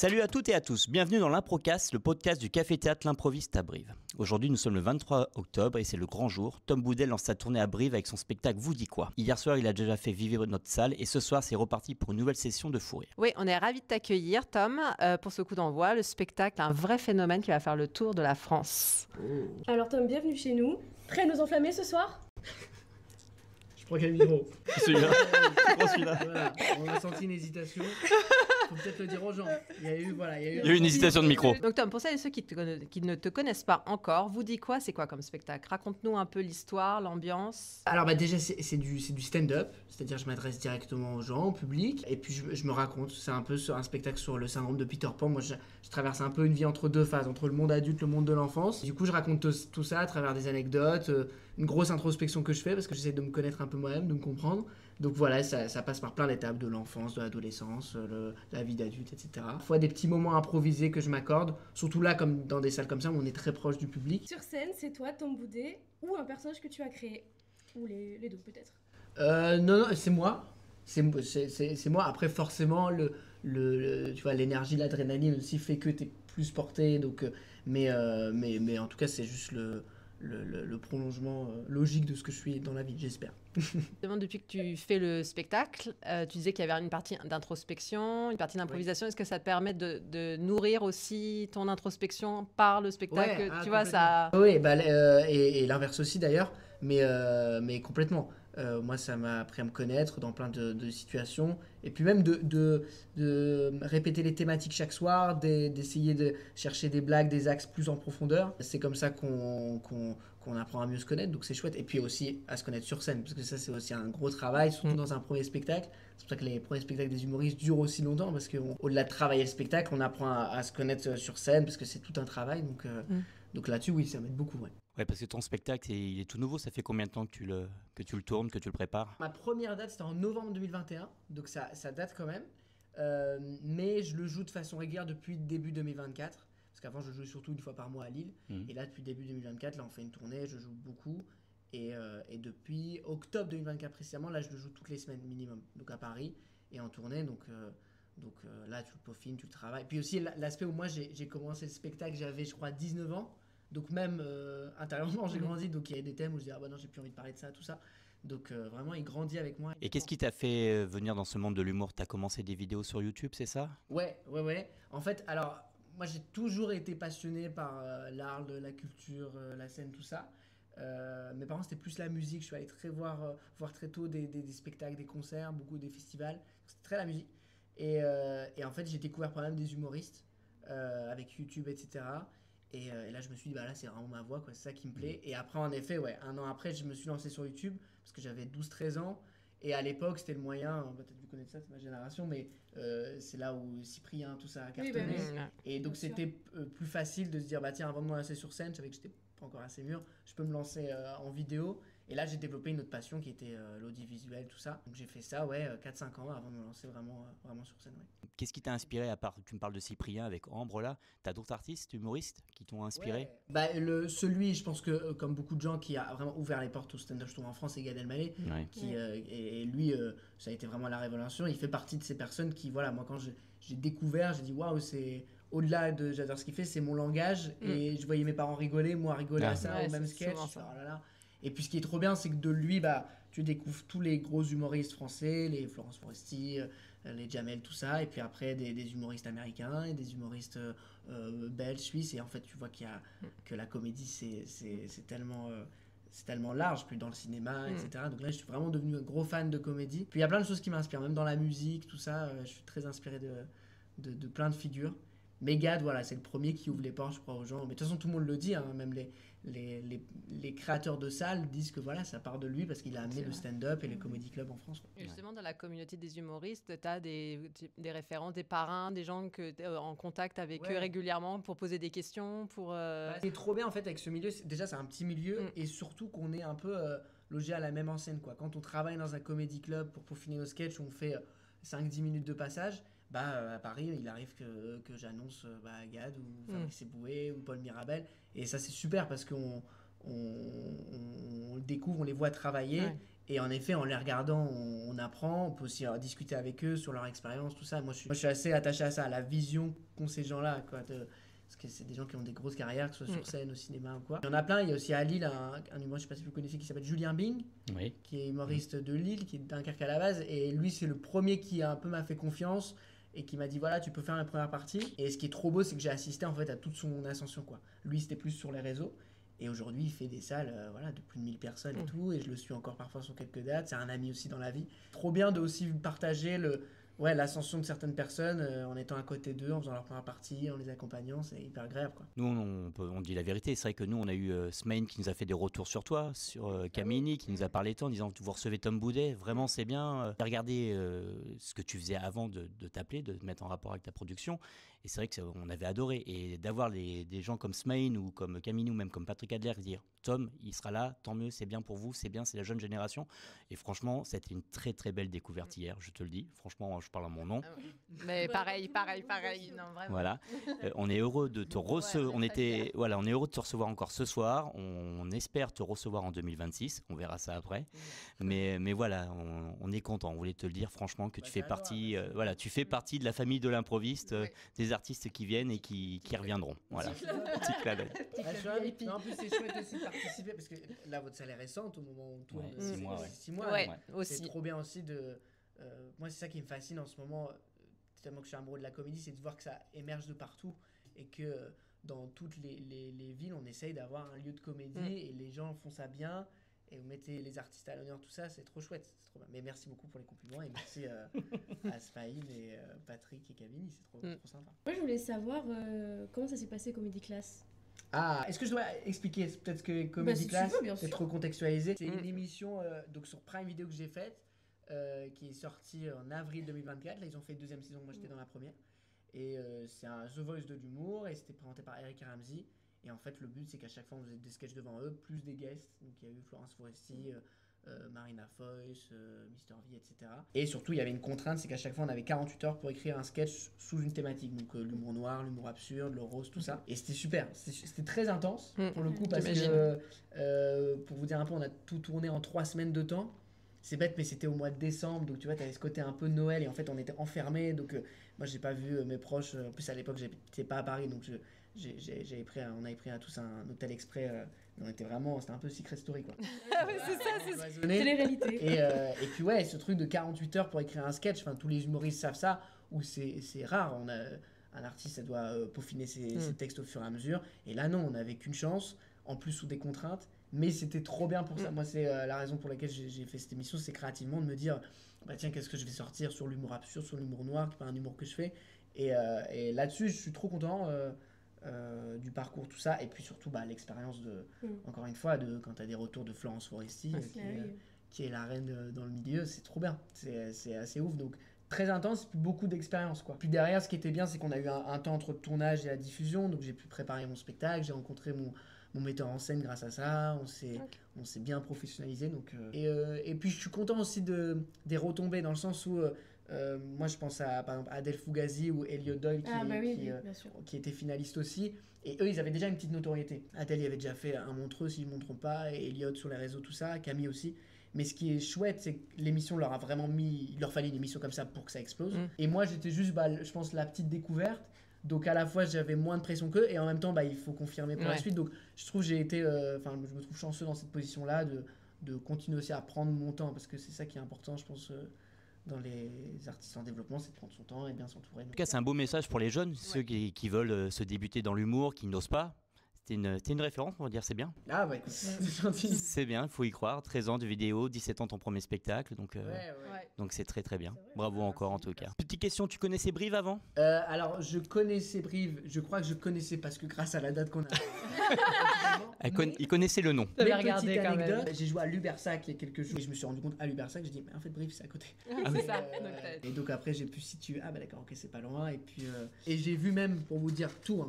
Salut à toutes et à tous, bienvenue dans l'Improcast, le podcast du Café Théâtre L'Improviste à Brive. Aujourd'hui nous sommes le 23 octobre et c'est le grand jour. Tom Boudet lance sa tournée à Brive avec son spectacle Vous dit quoi. Hier soir il a déjà fait vivre notre salle et ce soir c'est reparti pour une nouvelle session de fou rire. Oui, on est ravis de t'accueillir Tom pour ce coup d'envoi, le spectacle, un vrai phénomène qui va faire le tour de la France. Alors Tom, bienvenue chez nous. Prêt à nous enflammer ce soir ? Je prends quel micro? Celui-là, celui-là. Voilà, on a senti une hésitation. Faut peut-être le dire aux gens. Il y a eu une hésitation de micro. Donc Tom, pour celles et ceux qui ne te connaissent pas encore, Vous dit quoi, c'est quoi comme spectacle? Raconte-nous un peu l'histoire, l'ambiance. Alors déjà c'est du stand-up, c'est-à-dire je m'adresse directement aux gens, au public, et puis je me raconte. C'est un peu un spectacle sur le syndrome de Peter Pan. Moi je traverse un peu une vie entre deux phases, entre le monde adulte, le monde de l'enfance. Du coup je raconte tout ça à travers des anecdotes, une grosse introspection que je fais parce que j'essaie de me connaître un peu moi-même, de me comprendre. Donc voilà, ça passe par plein d'étapes, de l'enfance, de l'adolescence, de la vie d'adulte, etc. Parfois des petits moments improvisés que je m'accorde, surtout là comme dans des salles comme ça où on est très proche du public. Sur scène, c'est toi, Tom Boudet, ou un personnage que tu as créé ? Ou les deux peut-être ? Non, c'est moi. C'est moi. Après, forcément, tu vois, l'énergie, l'adrénaline aussi fait que t'es plus porté. Donc, mais en tout cas, c'est juste le prolongement logique de ce que je suis dans la vie, j'espère. Depuis que tu fais le spectacle, tu disais qu'il y avait une partie d'introspection, une partie d'improvisation. Est-ce que ça te permet de nourrir aussi ton introspection par le spectacle? Ouais, tu vois, ça... Oui, et l'inverse aussi d'ailleurs, mais complètement. Moi, ça m'a appris à me connaître dans plein de situations. Et puis même de répéter les thématiques chaque soir, d'essayer de chercher des blagues, des axes plus en profondeur. C'est comme ça qu'on apprend à mieux se connaître, donc c'est chouette. Et puis aussi à se connaître sur scène, parce que ça, c'est aussi un gros travail, surtout dans un premier spectacle. C'est pour ça que les premiers spectacles des humoristes durent aussi longtemps, parce qu'au-delà de travailler le spectacle, on apprend à se connaître sur scène, parce que c'est tout un travail. Donc là-dessus, oui, ça m'aide beaucoup, ouais. Ouais, parce que ton spectacle il est tout nouveau, ça fait combien de temps que tu le tournes, que tu le prépares? Ma première date c'était en novembre 2021, donc ça date quand même, mais je le joue de façon régulière depuis début 2024, parce qu'avant je jouais surtout une fois par mois à Lille, et là depuis début 2024, là on fait une tournée, je joue beaucoup, et depuis octobre 2024 précisément, là je le joue toutes les semaines minimum, donc à Paris, et en tournée, donc là tu le peaufines, tu le travailles. Puis aussi l'aspect où moi j'ai commencé le spectacle, j'avais je crois 19 ans, donc même intérieurement j'ai grandi, donc il y a des thèmes où je dis ah bah non j'ai plus envie de parler de ça, tout ça. Donc vraiment il grandit avec moi. Et qu'est-ce qui t'a fait venir dans ce monde de l'humour? T'as commencé des vidéos sur YouTube, c'est ça? Ouais. En fait, alors moi j'ai toujours été passionné par l'art, la culture, la scène, tout ça. Mes parents c'était plus la musique, je suis allé voir très tôt des spectacles, des concerts, beaucoup des festivals. C'était très la musique. Et en fait j'ai découvert par même des humoristes avec YouTube, etc. Et là, je me suis dit, bah là, c'est vraiment ma voix, quoi. C'est ça qui me plaît. Et après, en effet, ouais, un an après, je me suis lancé sur YouTube parce que j'avais 12-13 ans. Et à l'époque, c'était le moyen, peut-être vous connaissez ça, c'est ma génération, mais c'est là où Cyprien, tout ça a cartonné. Oui. Et donc, c'était plus facile de se dire, bah tiens, avant de me lancer sur scène, je savais que j'étais pas encore assez mûr, je peux me lancer en vidéo. Et là, j'ai développé une autre passion qui était l'audiovisuel, tout ça. Donc, j'ai fait ça, 4-5 ans avant de me lancer vraiment sur scène, ouais. Qu'est-ce qui t'a inspiré, à part, tu me parles de Cyprien avec Ambre là, t'as d'autres artistes, humoristes qui t'ont inspiré? Ouais. Bah, celui, je pense que comme beaucoup de gens qui a vraiment ouvert les portes au stand-up, je trouve en France, c'est Gad Elmaleh. Ouais. Et lui, ça a été vraiment la révélation. Il fait partie de ces personnes qui, voilà, moi quand j'ai découvert, j'ai dit waouh, c'est au-delà de j'adore ce qu'il fait, c'est mon langage. Et je voyais mes parents rigoler, moi rigoler à ça, au même sketch. Oh là là. Et puis ce qui est trop bien, c'est que de lui, bah, tu découvres tous les gros humoristes français, les Florence Foresti, les Jamel, tout ça. Et puis après, des humoristes américains et des humoristes belges, suisses. Et en fait, tu vois que la comédie, c'est tellement large, puis dans le cinéma, etc. Donc là, je suis vraiment devenu un gros fan de comédie. Puis il y a plein de choses qui m'inspirent, même dans la musique, tout ça. Je suis très inspiré de plein de figures. Mais Gad, voilà, c'est le premier qui ouvre les portes, je crois, aux gens. Mais de toute façon, tout le monde le dit, hein, même les créateurs de salles disent que voilà, ça part de lui parce qu'il a amené le stand-up et les comedy clubs en France. Et justement, dans la communauté des humoristes, tu as des références, des parrains, des gens que tu es en contact avec eux régulièrement pour poser des questions. C'est trop bien en fait avec ce milieu. Déjà, c'est un petit milieu et surtout qu'on est un peu logé à la même enseigne, quoi. Quand on travaille dans un comedy club pour peaufiner nos sketchs, on fait 5-10 minutes de passage. À Paris, il arrive que j'annonce Gad ou Fabrice Eboué ou Paul Mirabel. Et ça, c'est super parce qu'on le découvre, on les voit travailler. Et en effet, en les regardant, on apprend, on peut aussi discuter avec eux sur leur expérience, tout ça. Moi, je suis assez attaché à ça, à la vision qu'ont ces gens-là, quoi. Parce que c'est des gens qui ont des grosses carrières, que ce soit sur scène, au cinéma ou quoi. Il y en a plein, il y a aussi à Lille un humoriste, je sais pas si vous connaissez, qui s'appelle Julien Bing, Oui. qui est humoriste de Lille, qui est d'un Dunkerque à la base. Et lui, c'est le premier qui un peu m'a fait confiance et qui m'a dit voilà, tu peux faire la première partie. Et ce qui est trop beau, c'est que j'ai assisté en fait à toute son ascension, quoi. Lui, c'était plus sur les réseaux. Et aujourd'hui, il fait des salles voilà, de plus de 1000 personnes et tout. Et je le suis encore parfois sur quelques dates. C'est un ami aussi dans la vie. Trop bien de aussi partager l'ascension de certaines personnes en étant à côté d'eux, en faisant leur première partie, en les accompagnant. C'est hyper agréable, quoi. Nous, on dit la vérité. C'est vrai que nous, on a eu Smaine qui nous a fait des retours sur toi, sur Kamini, qui nous a parlé de toi en disant vous recevez Tom Boudet, vraiment c'est bien. Regardez ce que tu faisais avant de t'appeler, de te mettre en rapport avec ta production. Et c'est vrai qu'on avait adoré. Et d'avoir des gens comme Smaine ou comme Kamini ou même comme Patrick Adler dire Tom, il sera là, tant mieux, c'est bien pour vous, c'est bien, c'est la jeune génération. Et franchement, c'était une très très belle découverte hier, je te le dis. Franchement, je parle à mon nom. Mais pareil. Non, vraiment. Voilà, on est heureux de te recevoir. On est heureux de te recevoir encore ce soir. On espère te recevoir en 2026. On verra ça après. Mais voilà, on est content. On voulait te le dire franchement que tu fais partie. Tu fais partie de la famille de l'improviste, des artistes qui viennent et qui reviendront. Voilà. Petite clin d'œil. En plus, c'est chouette aussi de participer parce que là, votre salaire est récente au moment où on tourne. 6 mois. 6 mois. Ouais, C'est aussi. trop bien aussi de. Moi, c'est ça qui me fascine en ce moment. Tellement que je suis amoureux de la comédie, c'est de voir que ça émerge de partout et que dans toutes les villes, on essaye d'avoir un lieu de comédie et les gens font ça bien et vous mettez les artistes à l'honneur, tout ça, c'est trop chouette, c'est trop bien. Mais merci beaucoup pour les compliments et merci à Smaïl et Patrick et Kamini, c'est trop sympa. Moi, je voulais savoir comment ça s'est passé Comedy Class. Ah, est-ce que je dois expliquer peut-être ce que Comedy si tu Class, veux, bien c'est sûr. trop contextualisé. C'est une émission donc sur Prime Video que j'ai faite, qui est sortie en avril 2024. Là, ils ont fait une deuxième saison, moi j'étais dans la première. Et c'est un The Voice de l'humour et c'était présenté par Eric et Ramsey. Et en fait, le but, c'est qu'à chaque fois, on faisait des sketchs devant eux, plus des guests. Donc, il y a eu Florence Foresti, Marina Foïs, Mister V, etc. Et surtout, il y avait une contrainte, c'est qu'à chaque fois, on avait 48 heures pour écrire un sketch sous une thématique. Donc, l'humour noir, l'humour absurde, le rose, tout ça. Et c'était super. C'était très intense, pour le coup, parce que, pour vous dire un peu, on a tout tourné en 3 semaines de temps. C'est bête, mais c'était au mois de décembre, donc tu vois, t'avais ce côté un peu Noël, et en fait, on était enfermés, donc moi, j'ai pas vu mes proches. En plus, à l'époque, j'étais pas à Paris, donc on avait pris à tous un hôtel exprès. On était vraiment, c'était un peu Secret Story, quoi. c'est ça. Télé-réalité. Et puis, ouais, ce truc de 48 heures pour écrire un sketch, enfin, tous les humoristes savent ça, ou c'est rare. Un artiste, ça doit peaufiner ses textes au fur et à mesure. Et là, non, on n'avait qu'une chance, en plus sous des contraintes. Mais c'était trop bien pour ça. Moi, c'est la raison pour laquelle j'ai fait cette émission, c'est créativement de me dire bah tiens, qu'est-ce que je vais sortir sur l'humour absurde, sur l'humour noir, qui n'est pas un humour que je fais. Et là-dessus, je suis trop content du parcours, tout ça. Et puis surtout, l'expérience encore une fois, quand tu as des retours de Florence Foresti, qui est la reine dans le milieu, c'est trop bien. C'est assez ouf. Donc, très intense, puis beaucoup d'expérience, quoi. Puis derrière, ce qui était bien, c'est qu'on a eu un temps entre le tournage et la diffusion. Donc, j'ai pu préparer mon spectacle, j'ai rencontré mon metteur en scène grâce à ça, on s'est bien professionnalisé. Donc, et puis je suis content aussi des retombées dans le sens où moi je pense à par exemple Adèle Fugazi ou Elliot Doyle qui était finaliste aussi, et eux ils avaient déjà une petite notoriété. Adèle il avait déjà fait un Montreux si je ne me trompe pas, et Elliot sur les réseaux, tout ça, Camille aussi. Mais ce qui est chouette, c'est que l'émission leur a vraiment il leur fallait une émission comme ça pour que ça explose. Et moi j'étais juste je pense la petite découverte. Donc à la fois j'avais moins de pression qu'eux et en même temps il faut confirmer pour la suite. Donc je trouve j'ai été, je me trouve chanceux dans cette position là de continuer aussi à prendre mon temps, parce que c'est ça qui est important je pense dans les artistes en développement, c'est de prendre son temps et bien s'entourer. En tout cas, c'est un beau message pour les jeunes, ceux qui veulent se débuter dans l'humour, qui n'osent pas. C'était une référence, on va dire, c'est bien. Ah bah écoute, c'est gentil. C'est bien, il faut y croire. 13 ans de vidéo, 17 ans ton premier spectacle, donc c'est très très bien. Bravo encore en tout cas. Petite question, tu connaissais Brive avant ? Alors je connaissais Brive, je crois que je connaissais parce que grâce à la date qu'on a... Il connaissait le nom. T'avais regardé quand même. J'ai joué à Lubersac il y a quelques jours et je me suis rendu compte à Lubersac, j'ai dit mais en fait Brive c'est à côté. C'est ça. Et donc après j'ai pu situer, ah bah d'accord, ok c'est pas loin, et puis et j'ai vu même, pour vous dire tout,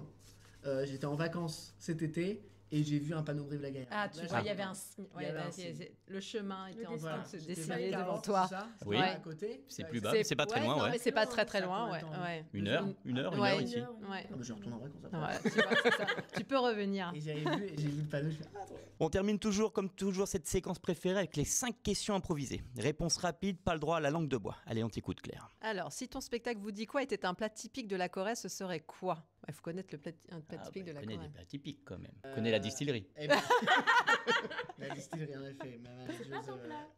j'étais en vacances cet été et j'ai vu un panneau Brive-la-Gaillarde. Ah, tu Là, vois, j'ai- il y avait un signe. Il y avait un c'est- signe. le chemin était en destin. train de se J'étais dessiner vers devant 40, toi. c'est ça Oui. À côté. C'est Ouais. plus bas, mais c'est pas très loin, non, ouais. mais c'est pas très Ça loin, prend ouais. un temps, ouais. Une heure Ouais. ici. Ouais. Ah, bah, je retournerai quand ça. Ouais, tu vois, c'est ça. Tu peux revenir. Et j'ai vu le panneau, je fais ah, trop bien. On termine toujours, comme toujours, cette séquence préférée avec les 5 questions improvisées. Réponse rapide, pas le droit à la langue de bois. Allez, on t'écoute, Claire. Alors, si ton spectacle vous dit quoi était un plat typique de la Corée, ce serait quoi? Il faut connaître un plat typique de la connais Corée. des plats typiques quand même. Connais la distillerie. Eh ben, la distillerie, en effet. Ma manageuse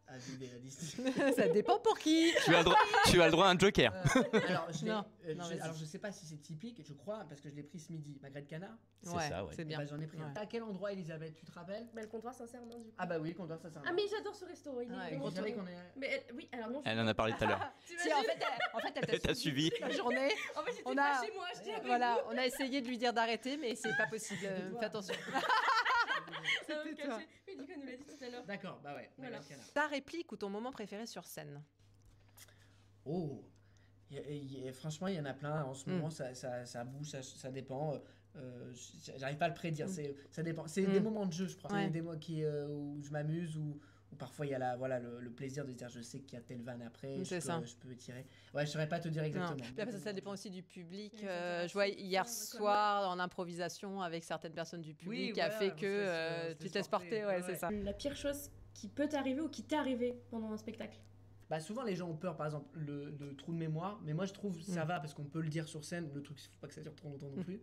a vidé la distillerie. Ça dépend pour qui. Tu as le droit à un joker. Alors, Non, vas-y. alors, je sais pas si c'est typique, je crois, parce que je l'ai pris ce midi. Magret de canard. C'est ça, ouais. C'est Eh bien. ben, j'en ai pris un. Ouais. À quel endroit, Elisabeth, tu te rappelles? Bah, le comptoir Saint-Cernin, du coup. Ah bah oui, qu'on doit ça. Ah, mais j'adore ce resto. Il est Ouais, vraiment Vous savez trop qu'on bon. est. Mais oui, alors non. Elle en a parlé tout à l'heure. Si, en fait, elle Elle t'a suivi. la journée. En fait, j'étais On pas a- chez moi, j'étais avec Voilà, on a essayé de lui dire d'arrêter, mais c'est pas possible. Fais attention. C'était toi. Mais Nico nous l'a dit tout à l'heure. D'accord, bah ouais, Voilà. Magret de canard. Ta réplique ou ton moment préféré sur scène? Oh, franchement, il y en a plein. En ce moment, ça bouge, ça dépend. J'arrive pas à le prédire. Ça dépend. C'est des moments de jeu, je crois. Ouais. C'est des moments où je m'amuse, où parfois il y a le plaisir de se dire je sais qu'il y a telle vanne après, C'est ça. je peux tirer. Ouais, je saurais pas te dire Non. exactement. Puis après, ça dépend aussi du public. Les interactions, Je vois hier comme soir en improvisation avec certaines personnes du public qui a voilà, fait on que se laisse tu te laisses porter. Ouais, c'est ça. La pire chose qui peut t'arriver ou qui t'est arrivé pendant un spectacle. Bah souvent les gens ont peur, par exemple le trou de mémoire, mais moi je trouve ça va parce qu'on peut le dire sur scène. Le truc, il faut pas que ça dure trop longtemps non plus.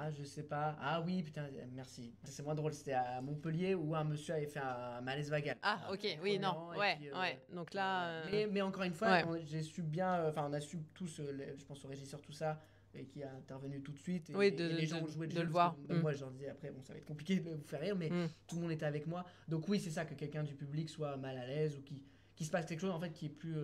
Ah, je sais pas. Ah oui, putain, merci. C'est moins drôle. C'était à Montpellier où un monsieur avait fait un malaise vagal. Ah, ok, oui, non. Premièrement, et Ouais, puis, ouais. Donc là. Mais encore une fois, ouais. j'ai su bien. Enfin, on a su tous, je pense au régisseur, tout ça, et qui a intervenu tout de suite. Et, Oui, et de- les gens de- ont joué de jeu, le parce que, voir. même moi, je leur disais après, bon, ça va être compliqué de vous faire rire, mais tout le monde était avec moi. Donc, oui, c'est ça, que quelqu'un du public soit mal à l'aise ou qui se passe quelque chose en fait qui est plus.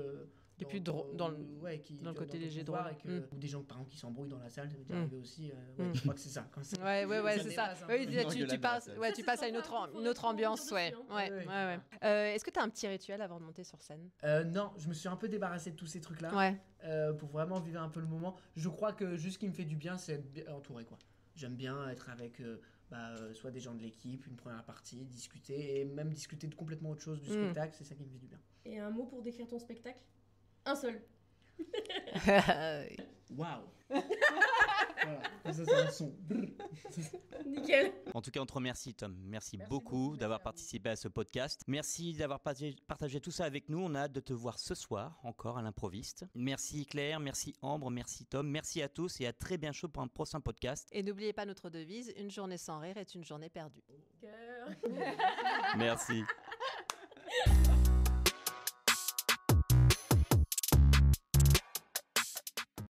Qui est plus drôle dans le- ouais, dans le côté ton léger pouvoir drôle. et que, ou des gens par exemple qui s'embrouillent dans la salle, ça m'est déjà arrivé aussi. Ouais, Mm. je crois que c'est ça. Quand c'est- Ouais, c'est ça. dépasse un Oui, peu. là, Non, tu gueulade passes, dans la ouais, salle. tu Ça, passes c'est à une sympa, autre, faut une autre ambiance, rebondir ouais. dessus, hein. Ouais, Ouais, ouais, ouais. ouais. Est-ce que tu as un petit rituel avant de monter sur scène? Non, je me suis un peu débarrassé de tous ces trucs-là. Ouais. Pour vraiment vivre un peu le moment. Je crois que juste ce qui me fait du bien, c'est être entouré, quoi. J'aime bien être avec soit des gens de l'équipe, une première partie, discuter, et même discuter de complètement autre chose du spectacle, c'est ça qui me fait du bien. Et un mot pour décrire ton spectacle? Un seul. Waouh. Voilà, ça c'est un son. Nickel. En tout cas, on te remercie, Tom. Merci Merci beaucoup beaucoup, d'avoir merci à vous. participé à ce podcast. Merci d'avoir partagé tout ça avec nous. On a hâte de te voir ce soir, encore à l'improviste. Merci Claire, merci Ambre, merci Tom. Merci à tous et à très bientôt pour un prochain podcast. Et n'oubliez pas notre devise, une journée sans rire est une journée perdue. Cœur. Merci.